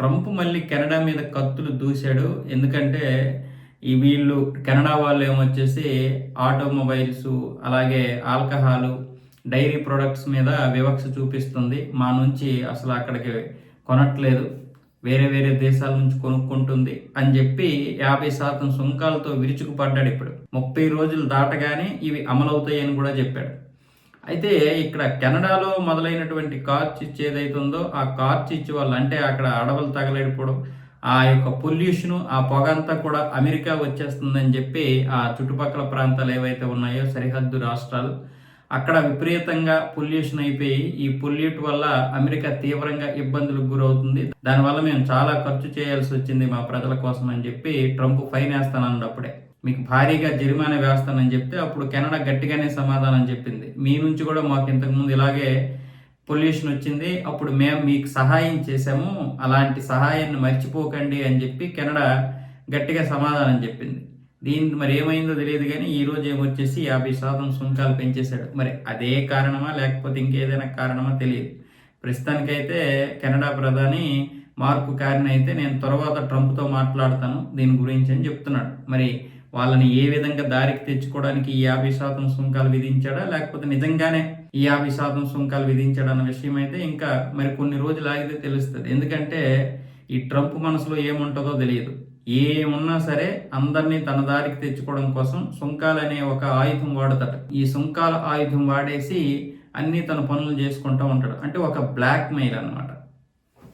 Trump మళ్ళీ Canada మీద కత్తులు దూశాడు. ఎందుకంటే వీళ్ళు కెనడా వాళ్ళు ఏమొచ్చేసి ఆటోమొబైల్స్, అలాగే ఆల్కహాలు, డైరీ ప్రొడక్ట్స్ మీద వివక్ష చూపిస్తుంది. మా నుంచి అసలు అక్కడికి కొనట్లేదు, వేరే వేరే దేశాల నుంచి కొనుక్కుంటుంది అని చెప్పి 50% సుంకాలతో విరుచుకుపడ్డాడు. ఇప్పుడు 30 రోజులు దాటగానే ఇవి అమలవుతాయని కూడా చెప్పాడు. అయితే ఇక్కడ కెనడాలో మొదలైనటువంటి కార్చిచ్చు ఏదైతే ఉందో ఆ కార్చిచ్చు వల్ల, అంటే అక్కడ అడవులు తగలేడిపోవడం, ఆ యొక్క పొల్యూషను, ఆ పొగ అంతా కూడా అమెరికా వచ్చేస్తుందని చెప్పి ఆ చుట్టుపక్కల ప్రాంతాలు ఏవైతే ఉన్నాయో సరిహద్దు రాష్ట్రాలు, అక్కడ విపరీతంగా పొల్యూషన్ అయిపోయి ఈ పొల్యూట్ వల్ల అమెరికా తీవ్రంగా ఇబ్బందులకు గురవుతుంది. దానివల్ల మేము చాలా ఖర్చు చేయాల్సి వచ్చింది మా ప్రజల కోసం అని చెప్పి ట్రంప్ ఫైన్ వేస్తానన్నాడు. అప్పుడే మీకు భారీగా జరిమానా వేస్తానని చెప్తే అప్పుడు కెనడా గట్టిగానే సమాధానం చెప్పింది, మీ నుంచి కూడా మాకు ఇంతకుముందు ఇలాగే పొల్యూషన్ వచ్చింది, అప్పుడు మేము మీకు సహాయం చేశాము, అలాంటి సహాయాన్ని మర్చిపోకండి అని చెప్పి కెనడా గట్టిగా సమాధానం చెప్పింది. దీనికి మరి ఏమైందో తెలియదు కానీ ఈరోజు ఏమొచ్చేసి 50% సుంకాలు పెంచేశాడు. మరి అదే కారణమా లేకపోతే ఇంకేదైనా కారణమా తెలియదు. ప్రస్తుతానికైతే కెనడా ప్రధాని మార్క్ కార్నీ అయితే నేను తర్వాత ట్రంప్తో మాట్లాడతాను దీని గురించి అని చెప్తున్నాడు. మరి వాళ్ళని ఏ విధంగా దారికి తెచ్చుకోవడానికి ఈ 50% సుంకాలు విధించాడా, లేకపోతే నిజంగానే ఈ 50% సుంకాలు విధించాడా అన్న విషయం అయితే ఇంకా మరి కొన్ని రోజులు ఆగితే తెలుస్తుంది. ఎందుకంటే ఈ ట్రంప్ మనసులో ఏముంటుందో తెలియదు. ఏమున్నా సరే అందరినీ తన దారికి తెచ్చుకోవడం కోసం సుంకాలు అనే ఒక ఆయుధం వాడతాడు. ఈ సుంకాల ఆయుధం వాడేసి అన్ని తన పనులు చేసుకుంటూ ఉంటాడు. అంటే ఒక బ్లాక్ మెయిల్ అన్నమాట.